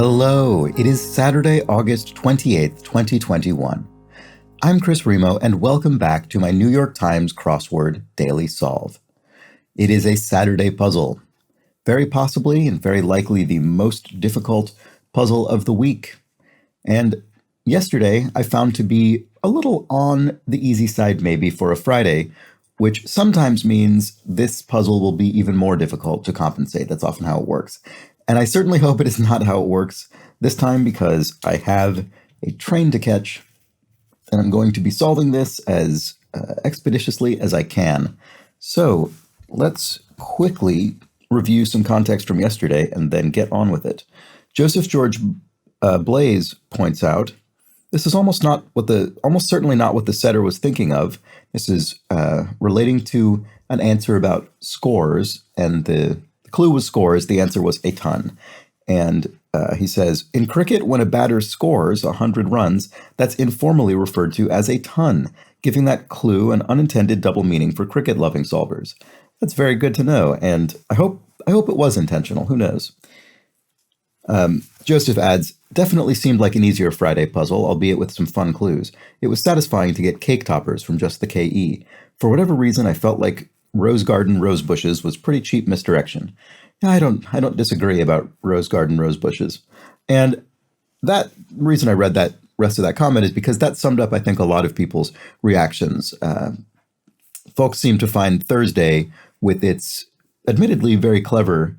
Hello, it is Saturday, August 28th, 2021. I'm Chris Remo, and welcome back to my New York Times Crossword Daily Solve. It is a Saturday puzzle, very possibly and very likely the most difficult puzzle of the week. And yesterday I found to be a little on the easy side maybe for a Friday, which sometimes means this puzzle will be even more difficult to compensate. That's often how it works. And I certainly hope it is not how it works this time, because I have a train to catch and I'm going to be solving this as expeditiously as I can. So let's quickly review some context from yesterday and then get on with it. Joseph George Blaze points out, this is almost certainly not what the setter was thinking of. This is relating to an answer about scores, and the clue was scores. The answer was a ton. And he says, in cricket, when a batter scores 100 runs, that's informally referred to as a ton, giving that clue an unintended double meaning for cricket-loving solvers. That's very good to know, and I hope it was intentional. Who knows? Joseph adds, definitely seemed like an easier Friday puzzle, albeit with some fun clues. It was satisfying to get cake toppers from just the KE. For whatever reason, I felt like Rose Garden Rose Bushes was pretty cheap misdirection. I don't disagree about Rose Garden Rose Bushes. And that reason I read that rest of that comment is because that summed up, I think, a lot of people's reactions. Folks seem to find Thursday, with its admittedly very clever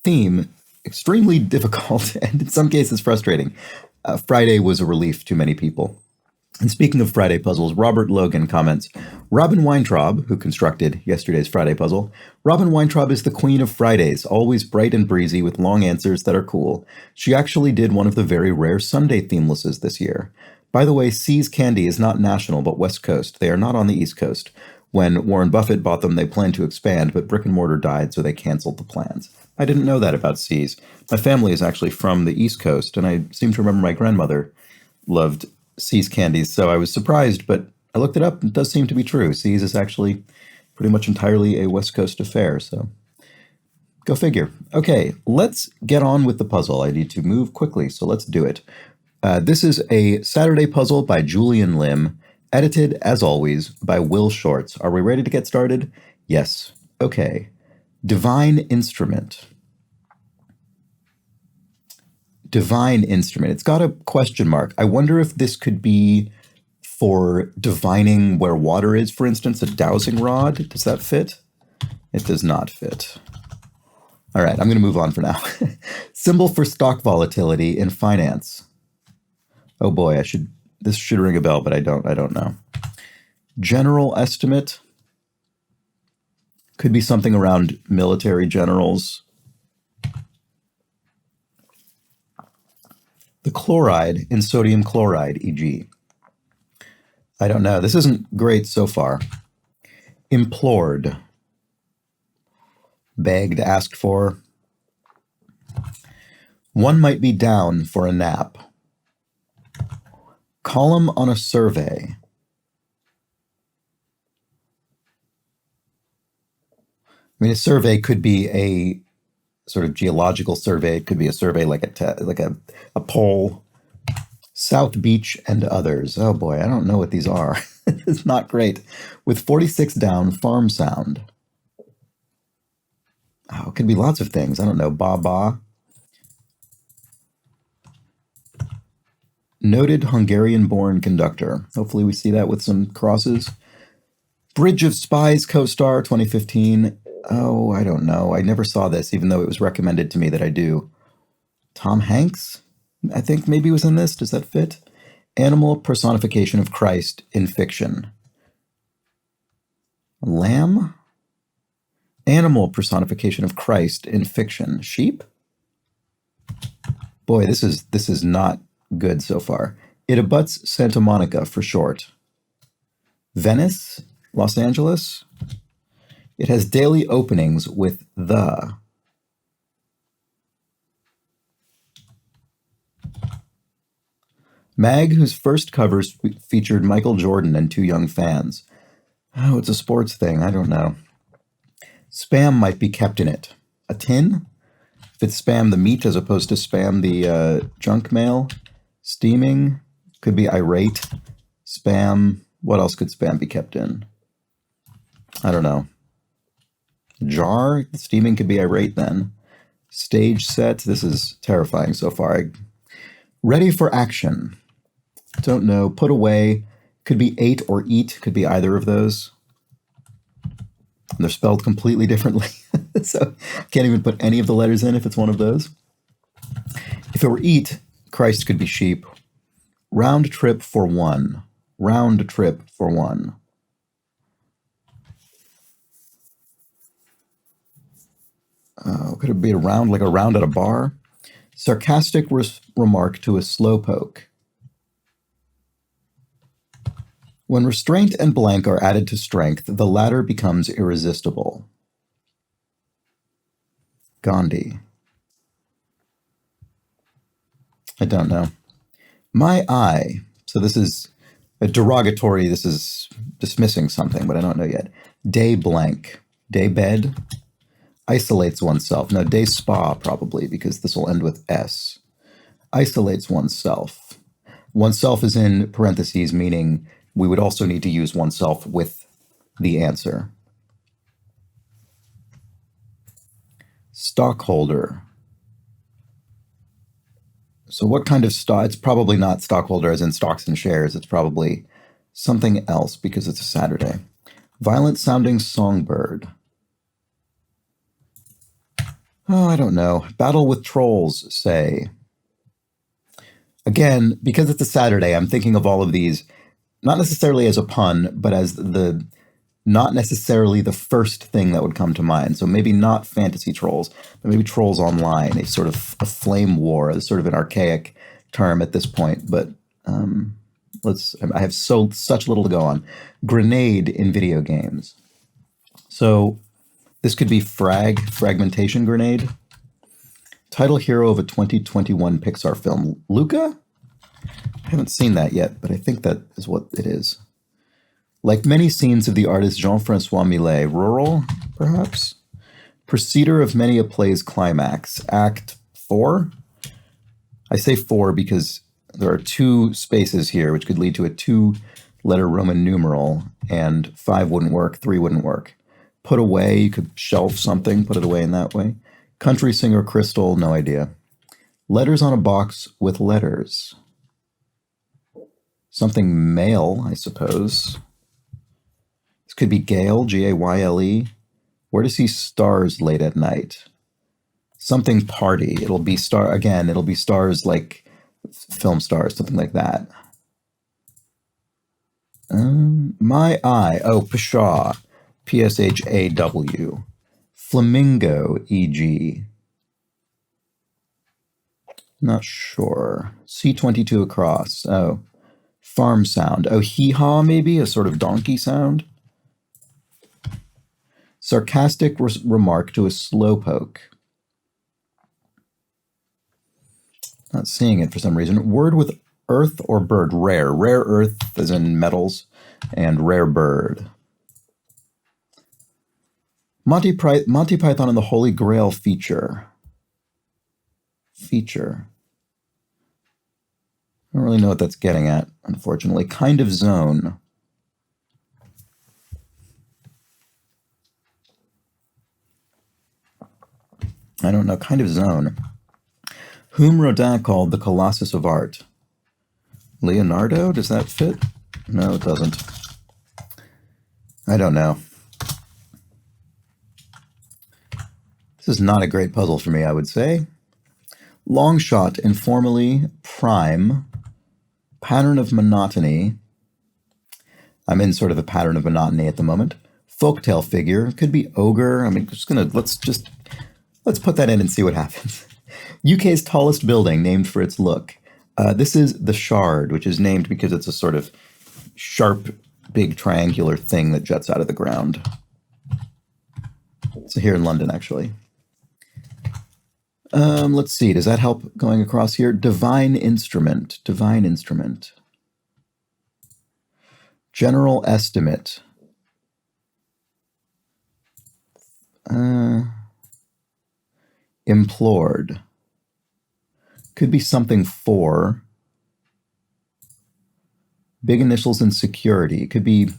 theme, extremely difficult and in some cases frustrating. Friday was a relief to many people. And speaking of Friday puzzles, Robert Logan comments, Robin Weintraub, who constructed yesterday's Friday puzzle, Robin Weintraub is the queen of Fridays, always bright and breezy with long answers that are cool. She actually did one of the very rare Sunday themelesses this year. By the way, See's Candy is not national, but West Coast. They are not on the East Coast. When Warren Buffett bought them, they planned to expand, but brick and mortar died, so they canceled the plans. I didn't know that about See's. My family is actually from the East Coast, and I seem to remember my grandmother loved See's candies, so I was surprised, but I looked it up, and it does seem to be true. See's is actually pretty much entirely a West Coast affair, so go figure. Okay, let's get on with the puzzle. I need to move quickly, so let's do it. This is a Saturday puzzle by Julian Lim, edited, as always, by Will Shorts. Are we ready to get started? Yes. Okay. Divine instrument. Divine instrument. It's got a question mark. I wonder if this could be for divining where water is, for instance, a dowsing rod. Does that fit? It does not fit. All right, I'm going to move on for now. Symbol for stock volatility in finance. Oh boy, this should ring a bell, but I don't know. General estimate. Could be something around military generals. The chloride in sodium chloride, e.g. I don't know. This isn't great so far. Implored. Begged, asked for. One might be down for a nap. Column on a survey. I mean, a survey could be a sort of geological survey. It could be a survey like a poll. South Beach and others. Oh boy, I don't know what these are. It's not great. With 46 down, farm sound. Oh, it could be lots of things. I don't know. Ba. Noted Hungarian-born conductor. Hopefully we see that with some crosses. Bridge of Spies co-star 2015. Oh, I don't know. I never saw this, even though it was recommended to me that I do. Tom Hanks, I think maybe was in this. Does that fit? Animal personification of Christ in fiction. Lamb? Animal personification of Christ in fiction. Sheep? Boy, this is not good so far. It abuts Santa Monica for short. Venice? Los Angeles? It has daily openings with the. Mag, whose first covers featured Michael Jordan and two young fans. Oh, it's a sports thing. I don't know. Spam might be kept in it. A tin? If it's spam the meat as opposed to spam the junk mail. Steaming could be irate. Spam. What else could spam be kept in? I don't know. Jar. Steaming could be irate then. Stage set. This is terrifying so far. Ready for action. Don't know. Put away. Could be ate or eat. Could be either of those. They're spelled completely differently. So I can't even put any of the letters in if it's one of those. If it were eat, Christ could be sheep. Round trip for one. Round trip for one. Could it be a round, like a round at a bar? Sarcastic remark to a slowpoke. When restraint and blank are added to strength, the latter becomes irresistible. Gandhi. I don't know. My eye. So this is a derogatory, this is dismissing something, but I don't know yet. Day blank. Day bed. Isolates oneself. No, day spa probably, because this will end with S. Isolates oneself. Oneself is in parentheses, meaning we would also need to use oneself with the answer. Stockholder. So what kind of stock? It's probably not stockholder as in stocks and shares. It's probably something else because it's a Saturday. Violent sounding songbird. Oh, I don't know. Battle with trolls, say. Again, because it's a Saturday, I'm thinking of all of these, not necessarily as a pun, but as the not necessarily the first thing that would come to mind. So maybe not fantasy trolls, but maybe trolls online, a sort of a flame war, is sort of an archaic term at this point. But I have such little to go on. Grenade in video games. So this could be fragmentation grenade. Title hero of a 2021 Pixar film. Luca? I haven't seen that yet, but I think that is what it is. Like many scenes of the artist Jean-Francois Millet, rural, perhaps? Preceder of many a play's climax. Act 4? I say 4 because there are 2 spaces here, which could lead to a 2-letter Roman numeral, and 5 wouldn't work, 3 wouldn't work. Put away, you could shelf something, put it away in that way. Country singer Crystal, no idea. Letters on a box with letters. Something male, I suppose. This could be Gale, Gayle. Where to see stars late at night? Something party. It'll be stars like film stars, something like that. My eye. Oh, Pshaw. Pshaw. Flamingo, e.g. Not sure. C22 across. Oh. Farm sound. Oh, hee-haw, maybe? A sort of donkey sound? Sarcastic remark to a slowpoke. Not seeing it for some reason. Word with earth or bird. Rare. Rare earth, as in metals, and rare bird. Monty Python and the Holy Grail feature. Feature. I don't really know what that's getting at, unfortunately. Kind of zone. I don't know. Kind of zone. Whom Rodin called the Colossus of Art. Leonardo? Does that fit? No, it doesn't. I don't know. This is not a great puzzle for me, I would say. Long shot, informally, prime, pattern of monotony. I'm in sort of a pattern of monotony at the moment. Folktale figure, could be ogre. I mean, let's put that in and see what happens. UK's tallest building, named for its look. This is the Shard, which is named because it's a sort of sharp, big triangular thing that juts out of the ground. It's here in London, actually. Let's see. Does that help going across here? Divine instrument. Divine instrument. General estimate. Implored. Could be something for. Big initials in security. Could be,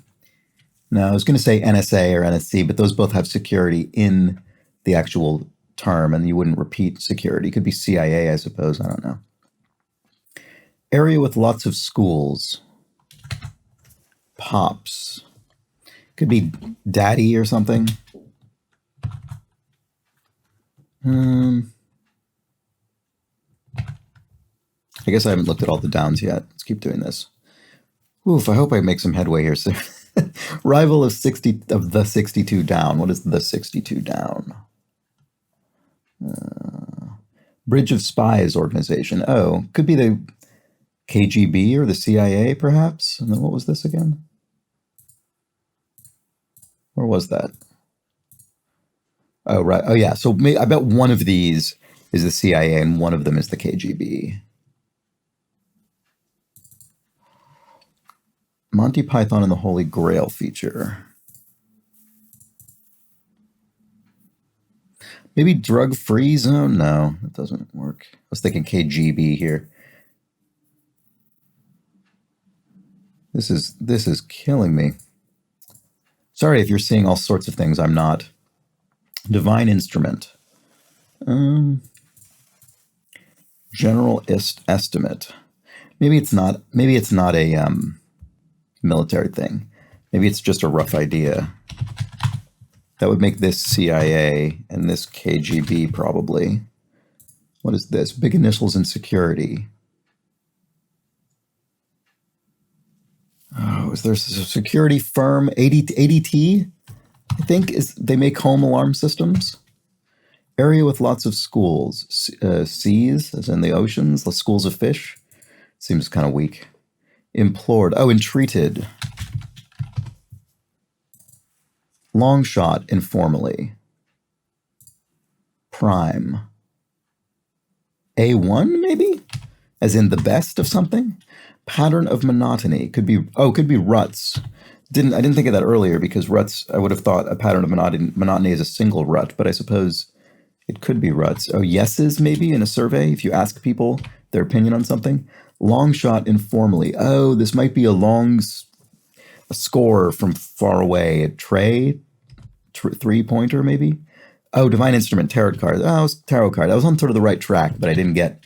no, I was going to say NSA or NSC, but those both have security in the actual term, and you wouldn't repeat security. Could be CIA, I suppose. I don't know. Area with lots of schools. Pops. Could be daddy or something. I guess I haven't looked at all the downs yet. Let's keep doing this. Oof, I hope I make some headway here soon. Rival of the 62 down. What is the 62 down? Bridge of Spies organization. Oh, could be the KGB or the CIA, perhaps? And then what was this again? Where was that? Oh, right. Oh, yeah. So I bet one of these is the CIA and one of them is the KGB. Monty Python and the Holy Grail feature. Maybe drug-free zone? No, that doesn't work. I was thinking KGB here. This is killing me. Sorry if you're seeing all sorts of things I'm not. Divine instrument. General estimate. Maybe it's not a military thing. Maybe it's just a rough idea. That would make this CIA and this KGB probably. What is this? Big initials in security. Oh, is there a security firm? ADT, I think, they make home alarm systems. Area with lots of schools. Seas, as in the oceans, the schools of fish. Seems kind of weak. Implored. Oh, entreated. Long shot, informally. Prime. A1, maybe? As in the best of something? Pattern of monotony. Could be ruts. I didn't think of that earlier because ruts, I would have thought a pattern of monotony is a single rut, but I suppose it could be ruts. Oh, yeses, maybe, in a survey, if you ask people their opinion on something. Long shot, informally. Oh, this might be a score from far away. A three-pointer, maybe? Oh, divine instrument, tarot card. Oh, it was tarot card. I was on sort of the right track, but I didn't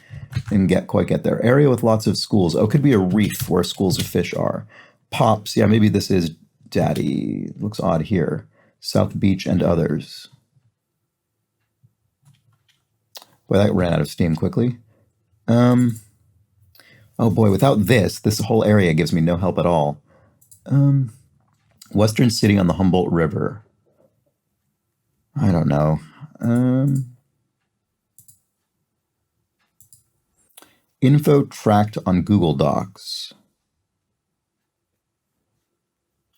quite get there. Area with lots of schools. Oh, it could be a reef where schools of fish are. Pops. Yeah, maybe this is daddy. Looks odd here. South Beach and others. Boy, that ran out of steam quickly. Oh boy, without this whole area gives me no help at all. Western city on the Humboldt River. I don't know. Info tracked on Google Docs.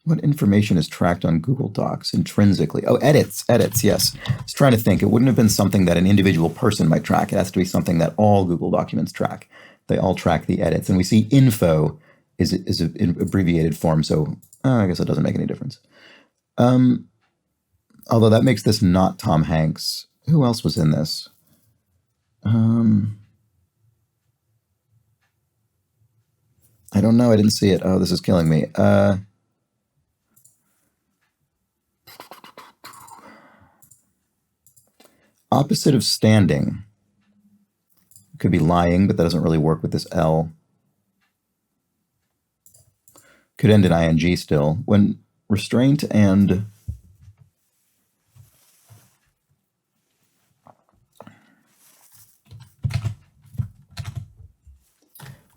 What information is tracked on Google Docs intrinsically? Oh, edits, yes. I was trying to think. It wouldn't have been something that an individual person might track. It has to be something that all Google documents track. They all track the edits. And we see info is an abbreviated form, so I guess it doesn't make any difference. Although that makes this not Tom Hanks. Who else was in this? I don't know. I didn't see it. Oh, this is killing me. Opposite of standing. Could be lying, but that doesn't really work with this L. Could end in ing still. When restraint and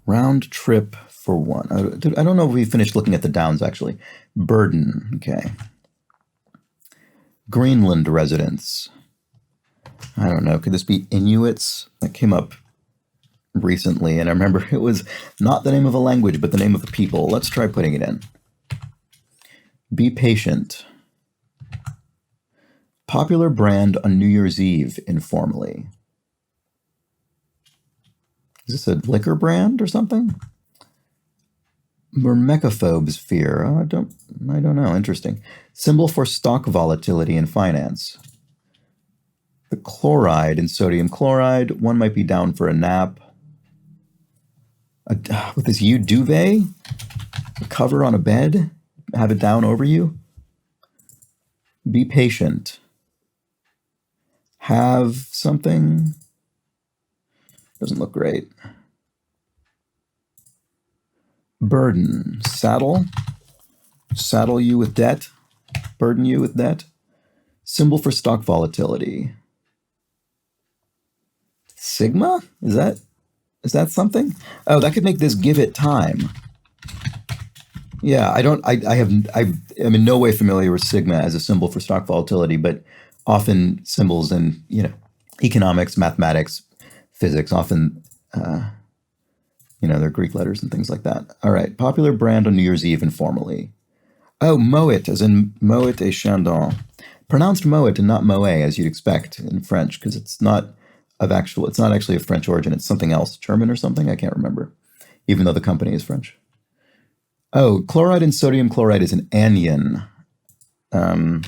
round trip for one. I don't know if we finished looking at the downs, actually. Burden, okay. Greenland residents. I don't know. Could this be Inuits? That came up recently, and I remember it was not the name of a language, but the name of a people. Let's try putting it in. Be patient. Popular brand on New Year's Eve, informally. Is this a liquor brand or something? Myrmecophobes fear. Oh, I don't know. Interesting. Symbol for stock volatility in finance. The chloride in sodium chloride, one might be down for a nap. With this U duvet, a cover on a bed, have it down over you. Be patient. Have something. Doesn't look great. Burden. Saddle. Saddle you with debt. Burden you with debt. Symbol for stock volatility. Sigma? Is that something? Oh, that could make this give it time. Yeah, I'm in no way familiar with sigma as a symbol for stock volatility, but often symbols in, economics, mathematics, physics, often, they're Greek letters and things like that. All right, popular brand on New Year's Eve informally. Oh, Moet, as in Moet et Chandon. Pronounced Moet and not Moe, as you'd expect in French, because it's not actually of French origin. It's something else, German or something. I can't remember, even though the company is French. Oh, chloride and sodium chloride is an anion. And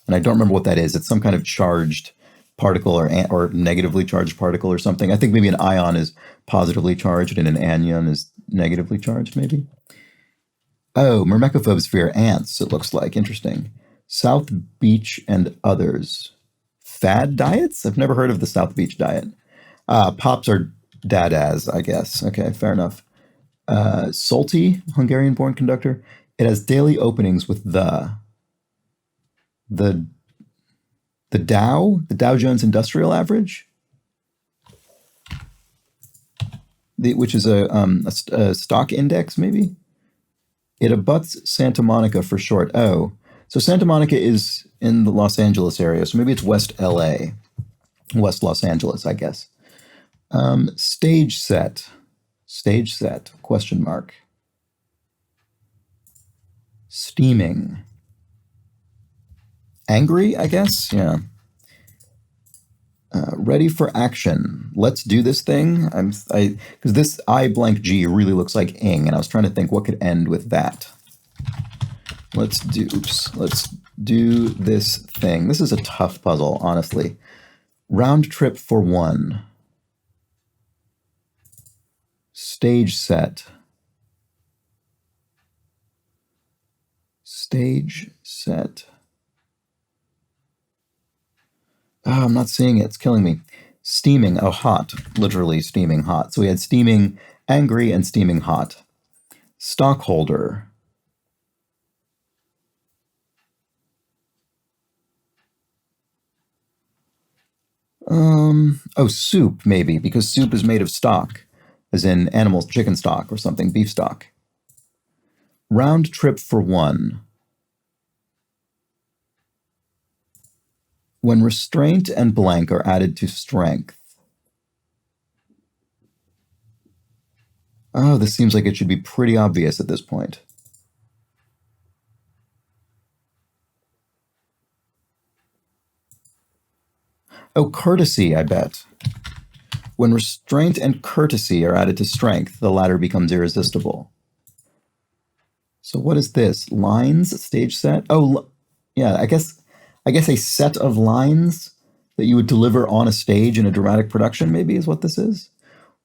I don't remember what that is. It's some kind of charged particle or negatively charged particle or something. I think maybe an ion is positively charged and an anion is negatively charged, maybe. Oh, Myrmecophobe sphere, ants, it looks like. Interesting. South Beach and others. Fad diets? I've never heard of the South Beach diet. Pops are dadas, I guess. Okay, fair enough. Solti, Hungarian-born conductor. It has daily openings with the Dow Jones Industrial Average, which is a stock index, maybe. It abuts Santa Monica for short. Oh, so Santa Monica is in the Los Angeles area, so maybe it's West LA, West Los Angeles, I guess. Stage set, question mark. Steaming. Angry, I guess, yeah. Ready for action. Let's do this thing. Because this I blank G really looks like ing, and I was trying to think what could end with that. Let's do this thing. This is a tough puzzle, honestly. Round trip for one. Stage set. Stage set. Oh, I'm not seeing it. It's killing me. Steaming. Oh, hot. Literally steaming hot. So we had steaming angry and steaming hot. Stockholder. Oh, soup, maybe, because soup is made of stock, as in animals, chicken stock or something, beef stock. Round trip for one. When restraint and blank are added to strength. Oh, this seems like it should be pretty obvious at this point. Oh, courtesy, I bet. When restraint and courtesy are added to strength, the latter becomes irresistible. So what is this? Lines, stage set? Oh, yeah, I guess a set of lines that you would deliver on a stage in a dramatic production, maybe, is what this is.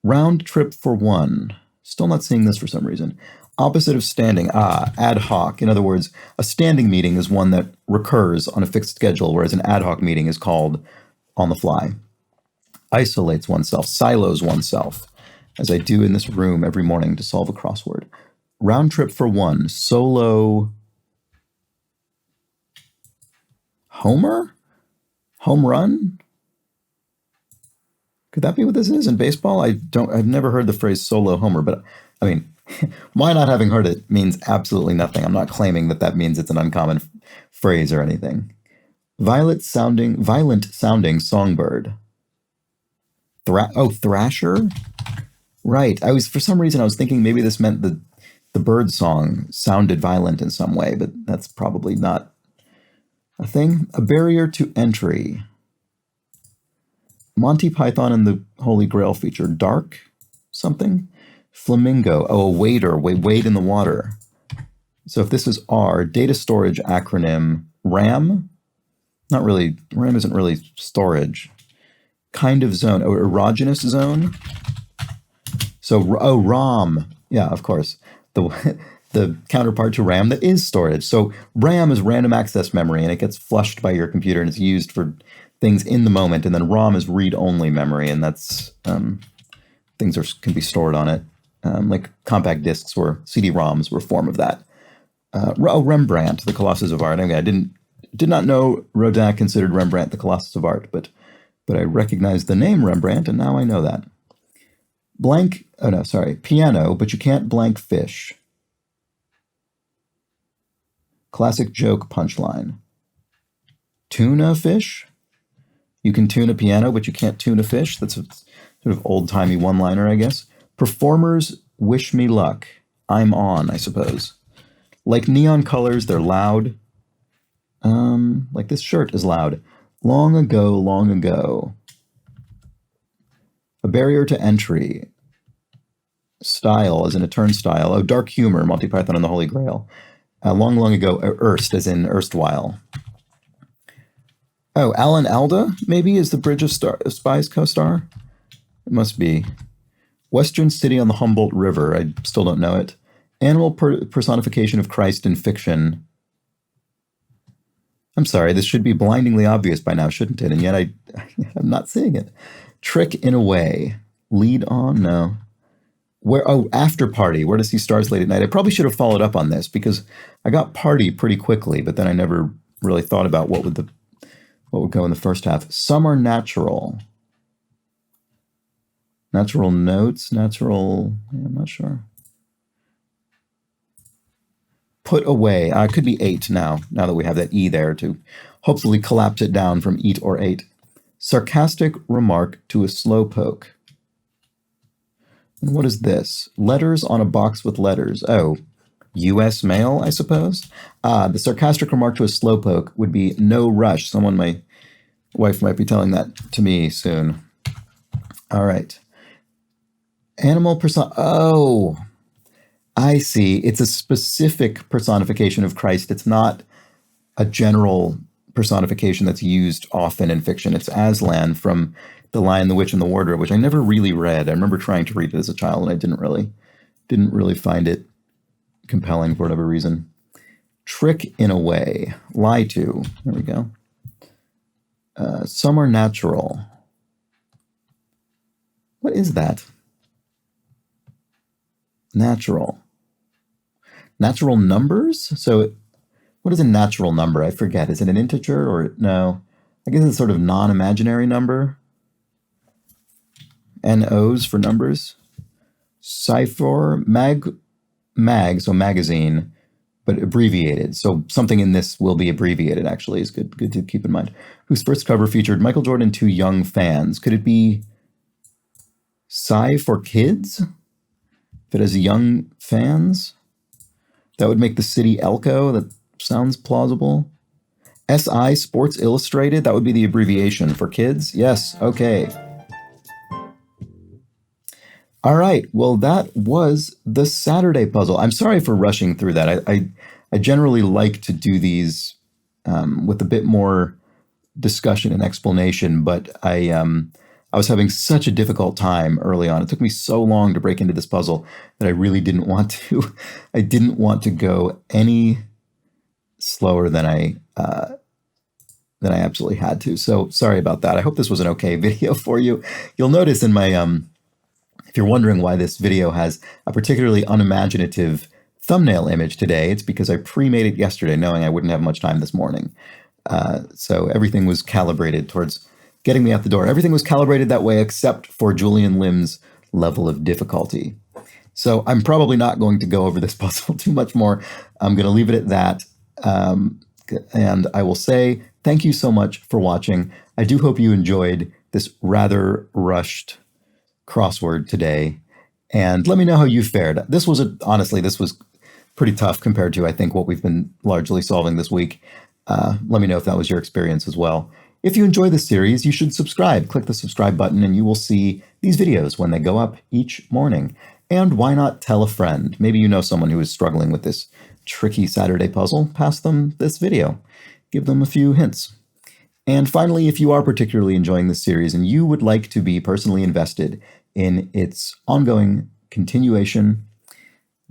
Round trip for one. Still not seeing this for some reason. Opposite of standing. Ad hoc. In other words, a standing meeting is one that recurs on a fixed schedule, whereas an ad hoc meeting is called on the fly. Isolates oneself, silos oneself, as I do in this room every morning to solve a crossword. Round trip for one. Solo. Homer? Home run? Could that be what this is in baseball? I've never heard the phrase solo homer, but I mean, my not having heard it means absolutely nothing. I'm not claiming that means it's an uncommon phrase or anything. Violent sounding songbird. Thrasher? Right. For some reason I was thinking maybe this meant the bird song sounded violent in some way, but that's probably not a thing. A barrier to entry. Monty Python and the Holy Grail feature. Dark something? Flamingo. Oh, a wader. Wade in the water. So if this is R, data storage acronym RAM. Not really, RAM isn't really storage. Kind of zone, or erogenous zone. So, oh, ROM. Yeah, of course. The counterpart to RAM that is storage. So RAM is random access memory, and it gets flushed by your computer, and it's used for things in the moment. And then ROM is read-only memory, and that's things can be stored on it. Like compact discs or CD-ROMs were a form of that. Rembrandt, the Colossus of Art. I mean, I did not know Rodin considered Rembrandt the Colossus of Art, but I recognized the name Rembrandt, and now I know that. Piano, but you can't blank fish. Classic joke punchline. Tuna fish? You can tune a piano, but you can't tune a fish? That's a sort of old-timey one-liner, I guess. Performers wish me luck. I'm on, I suppose. Like neon colors, they're loud. Like this shirt is loud. Long ago, long ago. A barrier to entry. Style, as in a turnstile. Oh, dark humor, Monty Python and the Holy Grail. Long, long ago, erst, as in erstwhile. Oh, Alan Alda, maybe, is the Bridge of Spies co-star? It must be. Western City on the Humboldt River, I still don't know it. Animal personification of Christ in fiction. I'm sorry, this should be blindingly obvious by now, shouldn't it? And yet I'm not seeing it. Trick in a way. Lead on? No. After Party. Where to see stars late at night. I probably should have followed up on this because I got Party pretty quickly, but then I never really thought about what would go in the first half. Some are natural. Natural notes? I'm not sure. Put away. It could be 8 now that we have that E there to hopefully collapse it down from eat or 8. Sarcastic remark to a slowpoke. And what is this? Letters on a box with letters. Oh, U.S. mail, I suppose? The sarcastic remark to a slowpoke would be no rush. My wife might be telling that to me soon. All right. Animal person. Oh, I see. It's a specific personification of Christ. It's not a general personification that's used often in fiction. It's Aslan from The Lion, the Witch, and the Wardrobe, which I never really read. I remember trying to read it as a child, and I didn't really find it compelling for whatever reason. Trick in a way. Lie to. There we go. Some are natural. What is that? Natural. Natural numbers? So what is a natural number? I forget. Is it an integer or no? I guess it's sort of non-imaginary number. NOs for numbers. Cipher, so magazine, but abbreviated. So something in this will be abbreviated, actually, is good to keep in mind. Whose first cover featured Michael Jordan and 2 young fans. Could it be Sci for kids? If it has young fans? That would make the city Elko. That sounds plausible. SI, Sports Illustrated. That would be the abbreviation for kids. Yes, okay. All right, well, that was the Saturday puzzle. I'm sorry for rushing through that. I generally like to do these with a bit more discussion and explanation, but I was having such a difficult time early on. It took me so long to break into this puzzle that I really didn't want to. I didn't want to go any slower than I absolutely had to. So sorry about that. I hope this was an okay video for you. You'll notice in my if you're wondering why this video has a particularly unimaginative thumbnail image today, it's because I pre-made it yesterday knowing I wouldn't have much time this morning. So everything was calibrated towards getting me out the door. Everything was calibrated that way except for Julian Lim's level of difficulty. So I'm probably not going to go over this puzzle too much more. I'm going to leave it at that. And I will say thank you so much for watching. I do hope you enjoyed this rather rushed crossword today, and let me know how you fared. Honestly, this was pretty tough compared to, I think, what we've been largely solving this week. Let me know if that was your experience as well. If you enjoy this series, you should subscribe. Click the subscribe button and you will see these videos when they go up each morning. And why not tell a friend? Maybe you know someone who is struggling with this tricky Saturday puzzle. Pass them this video. Give them a few hints. And finally, if you are particularly enjoying this series and you would like to be personally invested in its ongoing continuation,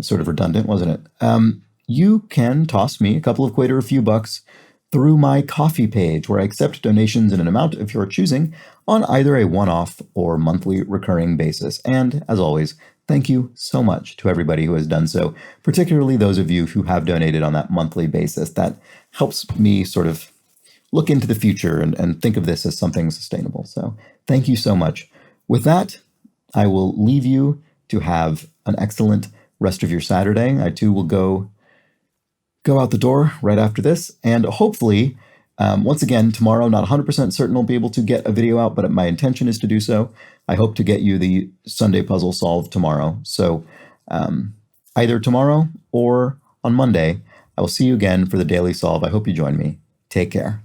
sort of redundant, wasn't it? You can toss me a couple of quid or a few bucks through my Coffee page, where I accept donations in an amount of your choosing on either a one-off or monthly recurring basis. And as always, thank you so much to everybody who has done so, particularly those of you who have donated on that monthly basis. That helps me sort of look into the future and think of this as something sustainable. So thank you so much. With that, I will leave you to have an excellent rest of your Saturday. I too will go out the door right after this, and hopefully, once again, tomorrow, not 100% certain I'll be able to get a video out, but my intention is to do so. I hope to get you the Sunday puzzle solved tomorrow. So either tomorrow or on Monday, I will see you again for the Daily Solve. I hope you join me. Take care.